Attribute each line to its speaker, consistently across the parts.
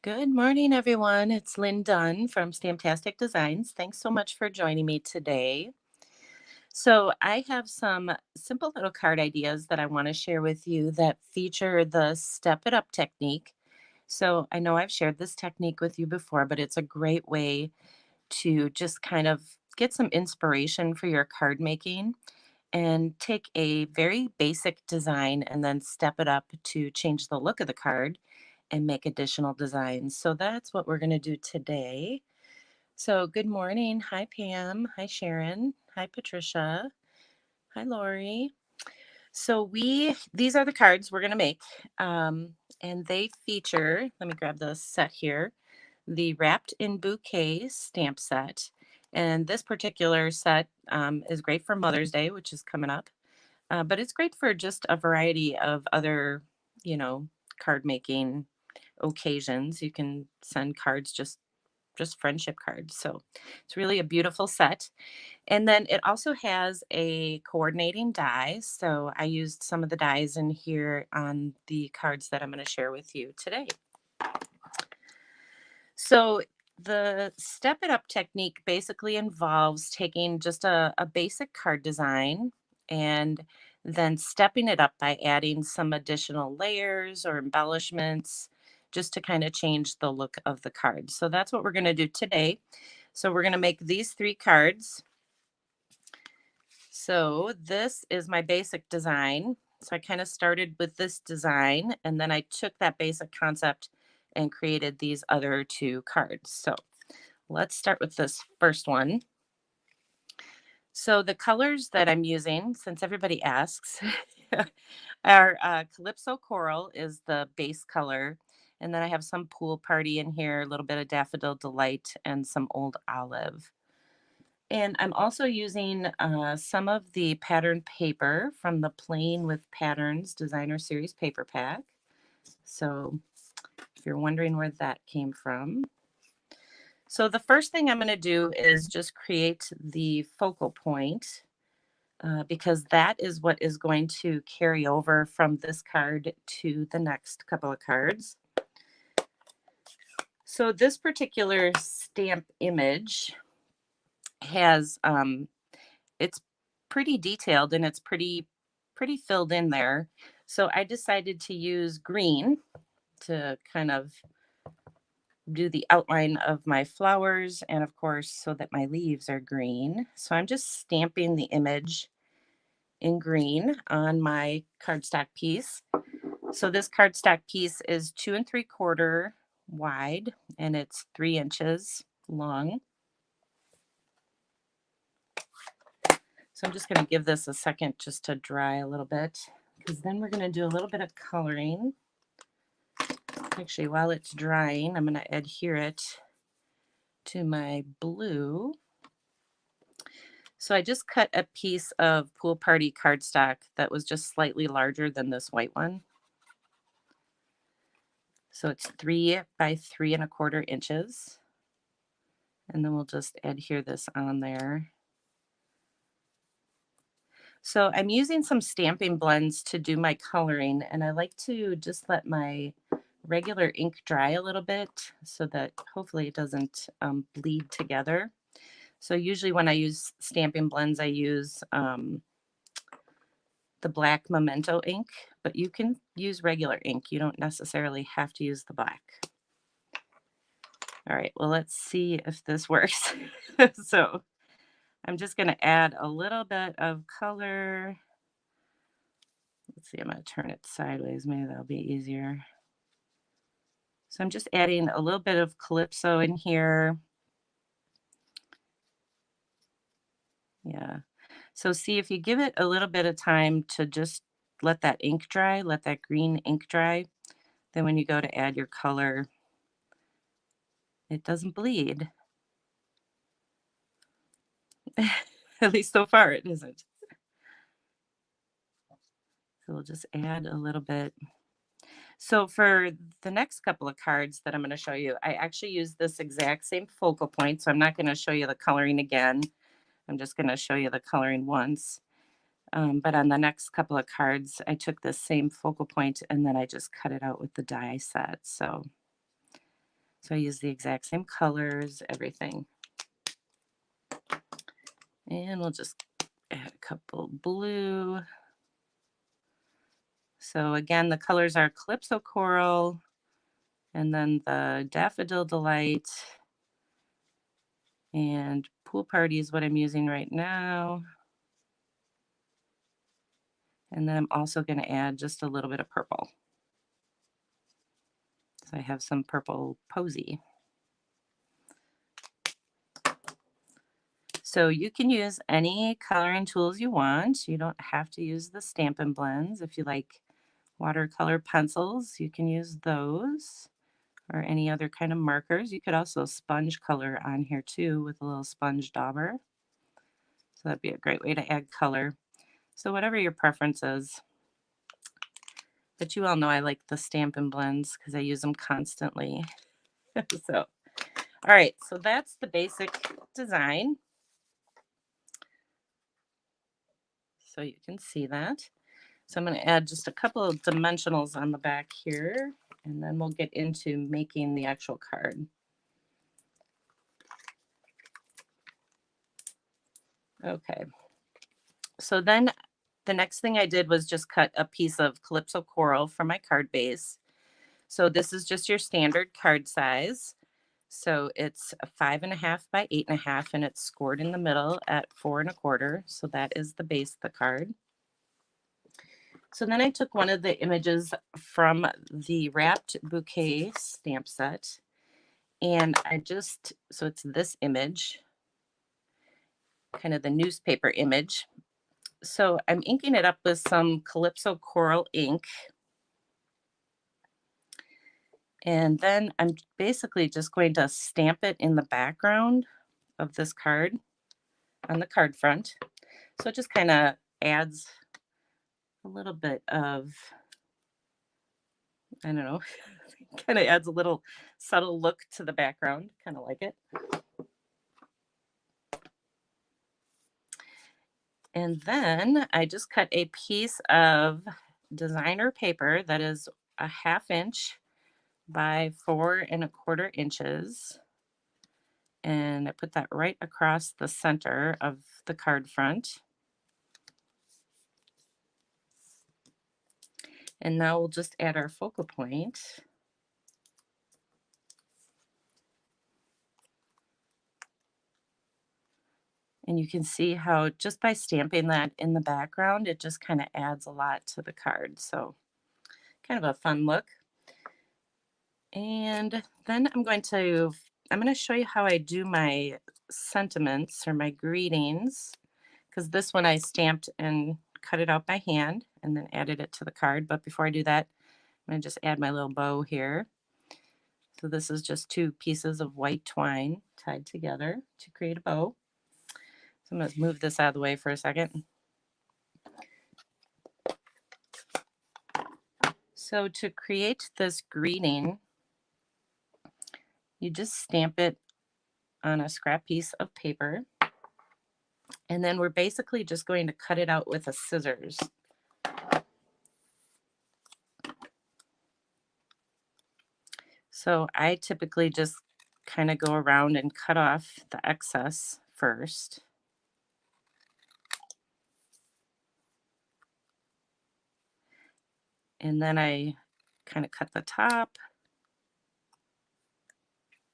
Speaker 1: Good morning, everyone. It's Lynn Dunn from Stamptastic Designs. Thanks so much for joining me today. So, I have some simple little card ideas that I want to share with you that feature the step it up technique. So, I know I've shared this technique with you before, but it's a great way to just kind of get some inspiration for your card making and take a very basic design and then step it up to change the look of the card and make additional designs. So that's what we're going to do today. So, good morning. Hi, Pam. Hi, Sharon. Hi, Patricia. Hi, Lori. So, these are the cards we're going to make. And they feature, let me grab the set here, the Wrapped in Bouquet stamp set. And this particular set is great for Mother's Day, which is coming up. But it's great for just a variety of other, you know, card making occasions. You can send cards, just friendship cards. So it's really a beautiful set. And then it also has a coordinating die. So I used some of the dies in here on the cards that I'm going to share with you today. So the step it up technique basically involves taking just a basic card design and then stepping it up by adding some additional layers or embellishments just to kind of change the look of the card. So that's what we're going to do today. So we're going to make these three cards. So this is my basic design. So I kind of started with this design and then I took that basic concept and created these other two cards. So let's start with this first one. So the colors that I'm using, since everybody asks, are Calypso Coral is the base color. And then I have some Pool Party in here, a little bit of Daffodil Delight, and some Old Olive. And I'm also using some of the pattern paper from the Plain with Patterns Designer Series paper pack. So if you're wondering where that came from. So the first thing I'm going to do is just create the focal point because that is what is going to carry over from this card to the next couple of cards. So this particular stamp image has it's pretty detailed and it's pretty filled in there. So I decided to use green to kind of do the outline of my flowers and of course so that my leaves are green. So I'm just stamping the image in green on my cardstock piece. So this cardstock piece is 2 3/4 wide and it's 3 inches long. So I'm just going to give this a second just to dry a little bit because then we're going to do a little bit of coloring. Actually, while it's drying, I'm going to adhere it to my blue. So I just cut a piece of Pool Party cardstock that was just slightly larger than this white one. So it's 3 by 3 1/4 inches. And then we'll just adhere this on there. So I'm using some stamping blends to do my coloring, and I like to just let my regular ink dry a little bit so that hopefully it doesn't bleed together. So usually when I use stamping blends, I use the black Memento ink, but you can use regular ink. You don't necessarily have to use the black. All right, well, let's see if this works. So I'm just going to add a little bit of color. Let's see, I'm going to turn it sideways. Maybe that'll be easier. So I'm just adding a little bit of Calypso in here. Yeah. So see, if you give it a little bit of time to just let that ink dry, let that green ink dry, then when you go to add your color, it doesn't bleed. At least so far it isn't. So we'll just add a little bit. So for the next couple of cards that I'm going to show you, I actually use this exact same focal point. So I'm not going to show you the coloring again. I'm just going to show you the coloring once. But on the next couple of cards, I took this same focal point and then I just cut it out with the die set. So So I use the exact same colors, everything. And we'll just add a couple blue. So again, the colors are Calypso Coral, and then the Daffodil Delight, and Pool Party is what I'm using right now. And then I'm also going to add just a little bit of purple. So I have some purple posy. So you can use any coloring tools you want. You don't have to use the Stampin' Blends. If you like watercolor pencils, you can use those, or any other kind of markers. You could also sponge color on here too with a little sponge dauber. So that'd be a great way to add color. So whatever your preference is. But you all know I like the Stampin' Blends because I use them constantly. So, all right, so that's the basic design. So you can see that. So I'm going to add just a couple of dimensionals on the back here, and then we'll get into making the actual card. Okay. So then the next thing I did was just cut a piece of Calypso Coral for my card base. So this is just your standard card size. So it's a 5.5 by 8.5, and it's scored in the middle at 4.25. So that is the base of the card. So then I took one of the images from the wrapped bouquet stamp set, and so it's this image, kind of the newspaper image. So I'm inking it up with some Calypso Coral ink. And then I'm basically just going to stamp it in the background of this card on the card front. So it just kind of adds a little bit of, I don't know, kind of adds a little subtle look to the background. Kind of like it. And then I just cut a piece of designer paper that is a 1/2 inch by 4.25 inches. And I put that right across the center of the card front. And now we'll just add our focal point. And you can see how just by stamping that in the background, it just kind of adds a lot to the card. So kind of a fun look. And then I'm going to show you how I do my sentiments or my greetings, because this one I stamped and cut it out by hand and then added it to the card. But before I do that, I'm going to just add my little bow here. So this is just 2 pieces of white twine tied together to create a bow. So I'm going to move this out of the way for a second. So to create this greeting, you just stamp it on a scrap piece of paper. And then we're basically just going to cut it out with a scissors. So I typically just kind of go around and cut off the excess first. And then I kind of cut the top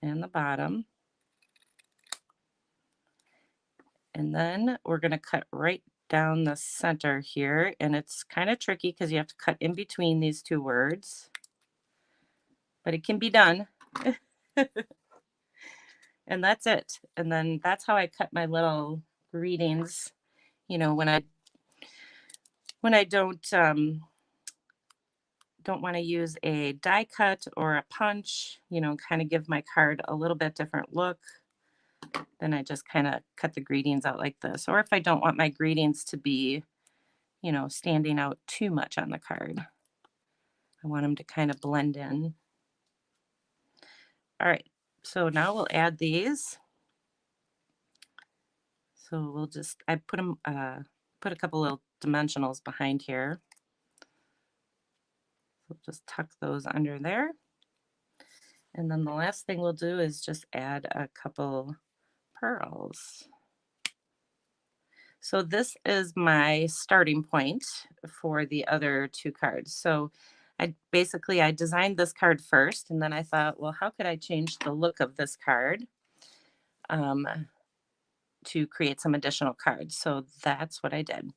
Speaker 1: and the bottom. And then we're going to cut right down the center here. And it's kind of tricky because you have to cut in between these 2 words. But it can be done. And that's it. And then that's how I cut my little greetings. You know, when I don't want to use a die cut or a punch, you know, kind of give my card a little bit different look, then I just kind of cut the greetings out like this. Or if I don't want my greetings to be, you know, standing out too much on the card, I want them to kind of blend in. All right, so now we'll add these. So we'll just, I put a couple little dimensionals behind here. So just tuck those under there. And then the last thing we'll do is just add a couple pearls. So this is my starting point for the other two cards. So I designed this card first, and then I thought, well, how could I change the look of this card um, to create some additional cards? So that's what I did.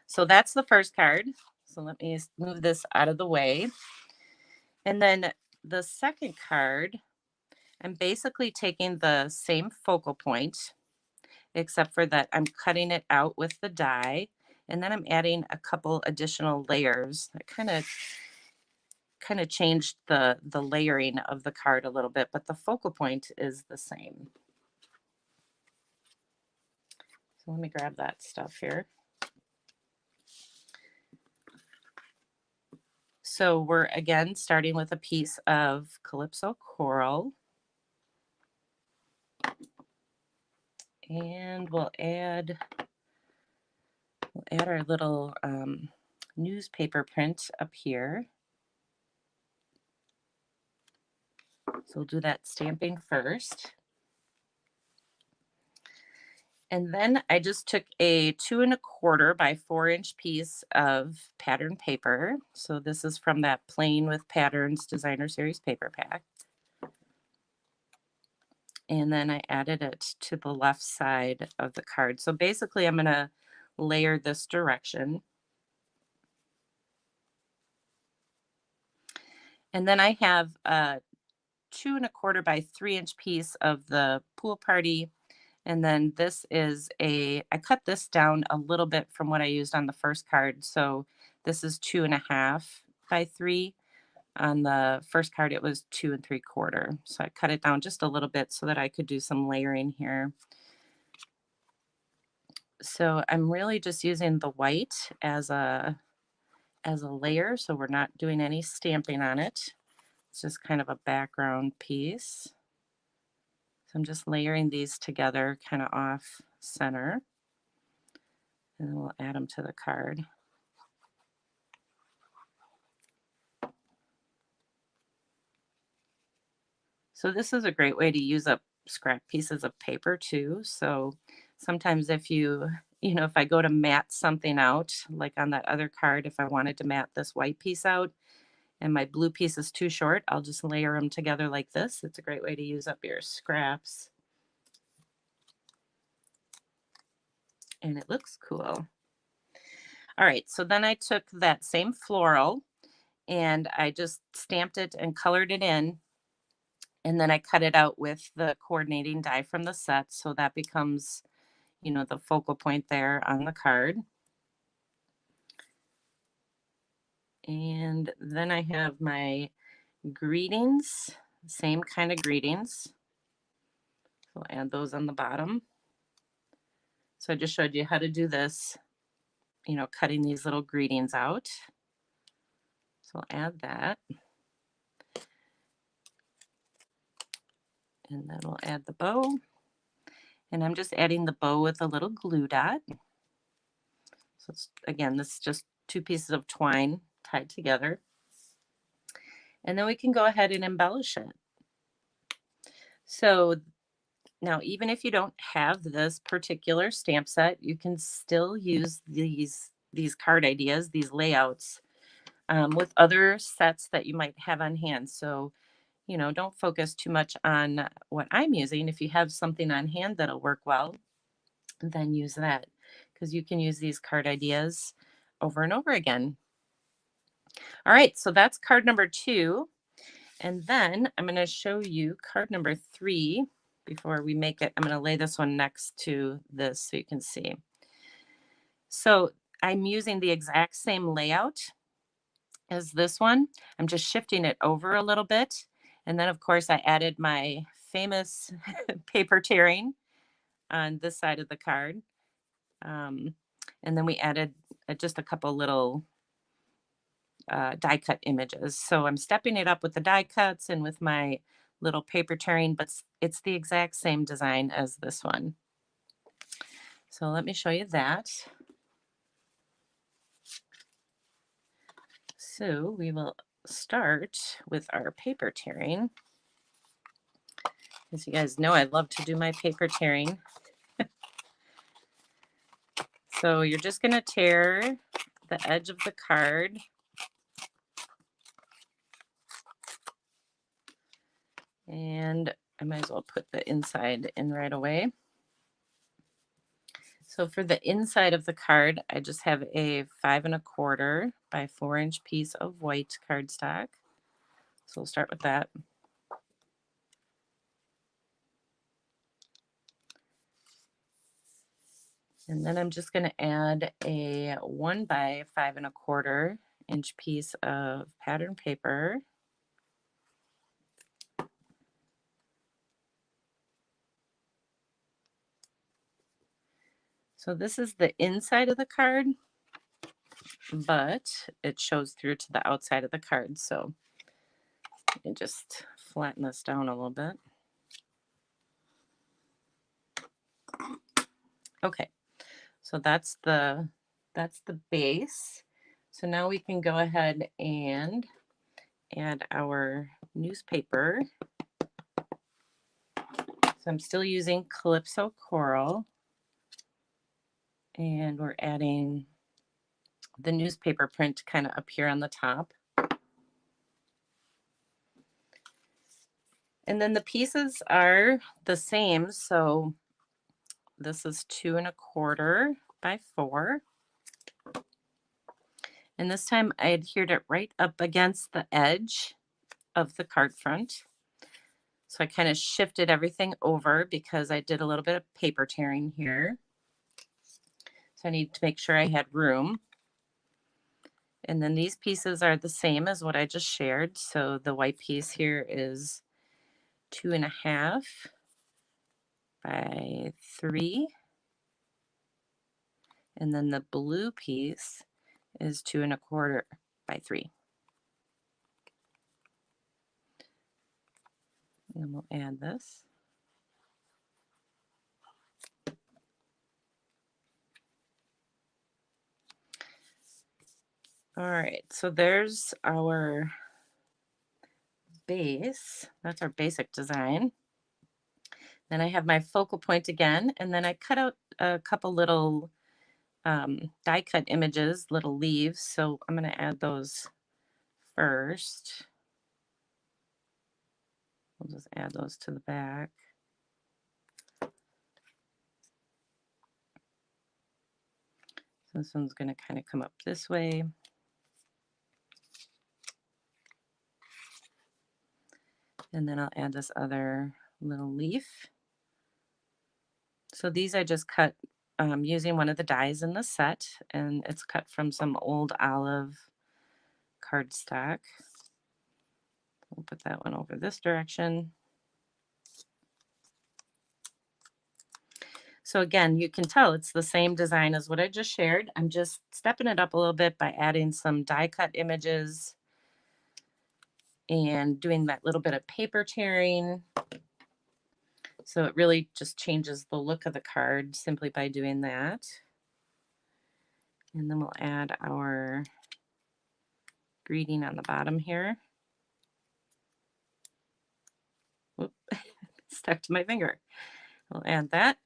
Speaker 1: So that's the first card. So let me move this out of the way. And then the second card, I'm basically taking the same focal point, except for that I'm cutting it out with the die. And then I'm adding a couple additional layers. I kind of changed the layering of the card a little bit, but the focal point is the same. So let me grab that stuff here. So we're again starting with a piece of Calypso coral. And we'll add our little newspaper print up here. So we'll do that stamping first. And then I just took a 2 1/4 by 4-inch piece of pattern paper. So this is from that Plain with Patterns Designer Series paper pack. And then I added it to the left side of the card. So basically I'm going to layer this direction. And then I have a 2 1/4 by 3-inch piece of the Pool Party. And then this is I cut this down a little bit from what I used on the first card. So this is 2 1/2 by 3. On the first card, it was 2 3/4. So I cut it down just a little bit so that I could do some layering here. So I'm really just using the white as a layer. So we're not doing any stamping on it. It's just kind of a background piece. So I'm just layering these together kind of off center. And then we'll add them to the card. So this is a great way to use up scrap pieces of paper too. So sometimes if if I go to mat something out, like on that other card, if I wanted to mat this white piece out and my blue piece is too short, I'll just layer them together like this. It's a great way to use up your scraps. And it looks cool. All right, so then I took that same floral and I just stamped it and colored it in. And then I cut it out with the coordinating die from the set. So that becomes, the focal point there on the card. And then I have my greetings, same kind of greetings. So I'll add those on the bottom. So I just showed you how to do this, cutting these little greetings out. So I'll add that. And then we'll add the bow. And I'm just adding the bow with a little glue dot. So it's, again, this is just 2 pieces of twine tied together. And then we can go ahead and embellish it. So now, even if you don't have this particular stamp set, you can still use these card ideas, these layouts, with other sets that you might have on hand. So, don't focus too much on what I'm using. If you have something on hand that'll work well, then use that, because you can use these card ideas over and over again. All right, so that's card number 2. And then I'm going to show you card number 3 before we make it. I'm going to lay this one next to this so you can see. So I'm using the exact same layout as this one. I'm just shifting it over a little bit. And then, of course, I added my famous paper tearing on this side of the card. And then we added just a couple little die cut images. So I'm stepping it up with the die cuts and with my little paper tearing, but it's the exact same design as this one. So let me show you that. So we will start with our paper tearing. As you guys know, I love to do my paper tearing. So you're just going to tear the edge of the card. And I might as well put the inside in right away. So for the inside of the card, I just have a 5 1/4 by 4-inch piece of white cardstock. So we'll start with that. And then I'm just going to add a 1 by 5 1/4 inch piece of pattern paper. So this is the inside of the card, but it shows through to the outside of the card. So you can just flatten this down a little bit. Okay, so that's the base. So now we can go ahead and add our newspaper. So I'm still using Calypso Coral, and we're adding the newspaper print kind of up here on the top. And then the pieces are the same. So this is 2 1/4 by 4. And this time I adhered it right up against the edge of the card front. So I kind of shifted everything over because I did a little bit of paper tearing here. So I need to make sure I had room. And then these pieces are the same as what I just shared. So the white piece here is 2 1/2 by 3. And then the blue piece is 2 1/4 by 3. And we'll add this. All right, so there's our base. That's our basic design. Then I have my focal point again, and then I cut out a couple little die cut images, little leaves. So I'm going to add those first. We'll just add those to the back. So this one's going to kind of come up this way. And then I'll add this other little leaf. So these I just cut using one of the dies in the set, and it's cut from some old olive cardstock. We'll put that one over this direction. So again, you can tell it's the same design as what I just shared. I'm just stepping it up a little bit by adding some die cut images and doing that little bit of paper tearing. So it really just changes the look of the card simply by doing that. And then we'll add our greeting on the bottom here. Whoop, stuck to my finger. We'll add that.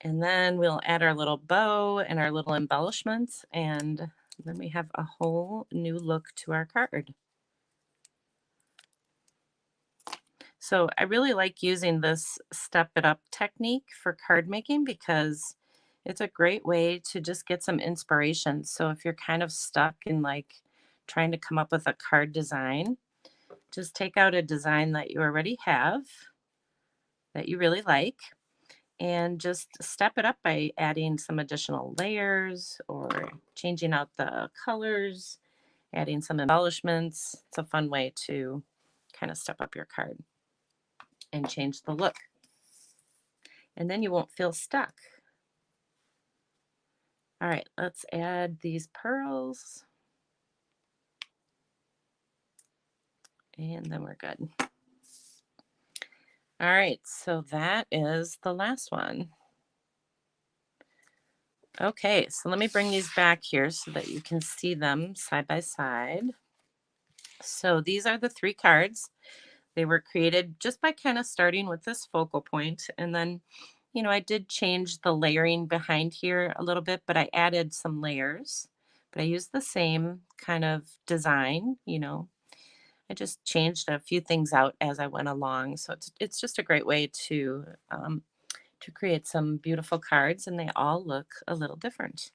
Speaker 1: And then we'll add our little bow and our little embellishments, and then we have a whole new look to our card. So I really like using this step it up technique for card making because it's a great way to just get some inspiration. So if you're kind of stuck in like trying to come up with a card design, just take out a design that you already have that you really like and just step it up by adding some additional layers or changing out the colors, adding some embellishments. It's a fun way to kind of step up your card and change the look. And then you won't feel stuck. All right, let's add these pearls. And then we're good. All right, so that is the last one. Okay, so let me bring these back here so that you can see them side by side. So these are the three cards. They were created just by kind of starting with this focal point, and then, I did change the layering behind here a little bit, but I added some layers. But I used the same kind of design. I just changed a few things out as I went along. So it's just a great way to create some beautiful cards, and they all look a little different.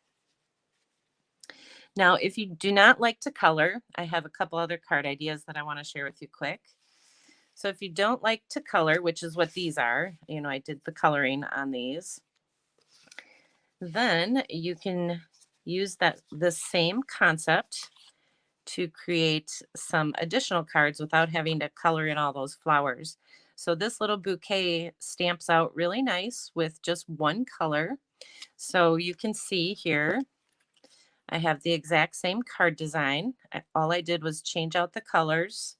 Speaker 1: Now, if you do not like to color, I have a couple other card ideas that I want to share with you quick. So if you don't like to color, which is what these are, I did the coloring on these, then you can use the same concept to create some additional cards without having to color in all those flowers. So this little bouquet stamps out really nice with just one color. So you can see here, I have the exact same card design. All I did was change out the colors.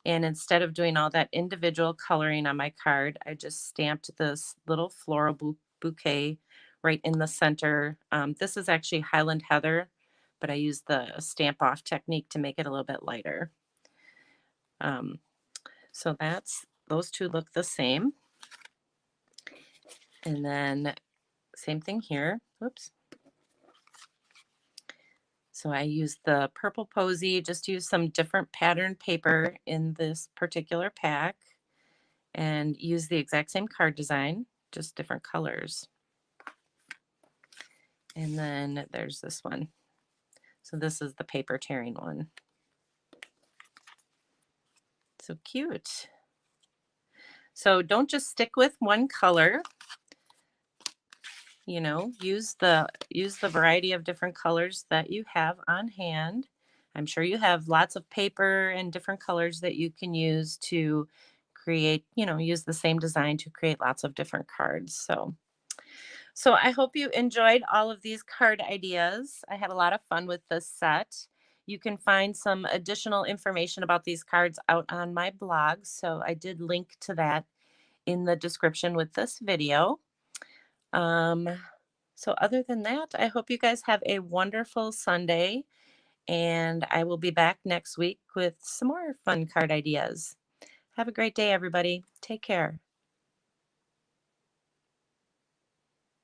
Speaker 1: And instead of doing all that individual coloring on my card, I just stamped this little floral bouquet right in the center. This is actually Highland Heather, but I used the stamp off technique to make it a little bit lighter. Um, so those two look the same. And then same thing here. Whoops. So I used the purple posy, just use some different pattern paper in this particular pack and use the exact same card design, just different colors. And then there's this one. So this is the paper tearing one. So cute. So don't just stick with one color. Use the variety of different colors that you have on hand. I'm sure you have lots of paper and different colors that you can use to create, use the same design to create lots of different cards. So I hope you enjoyed all of these card ideas. I had a lot of fun with this set. You can find some additional information about these cards out on my blog. So I did link to that in the description with this video. Um, so other than that, I hope you guys have a wonderful Sunday, and I will be back next week with some more fun card ideas. Have a great day, everybody. Take care.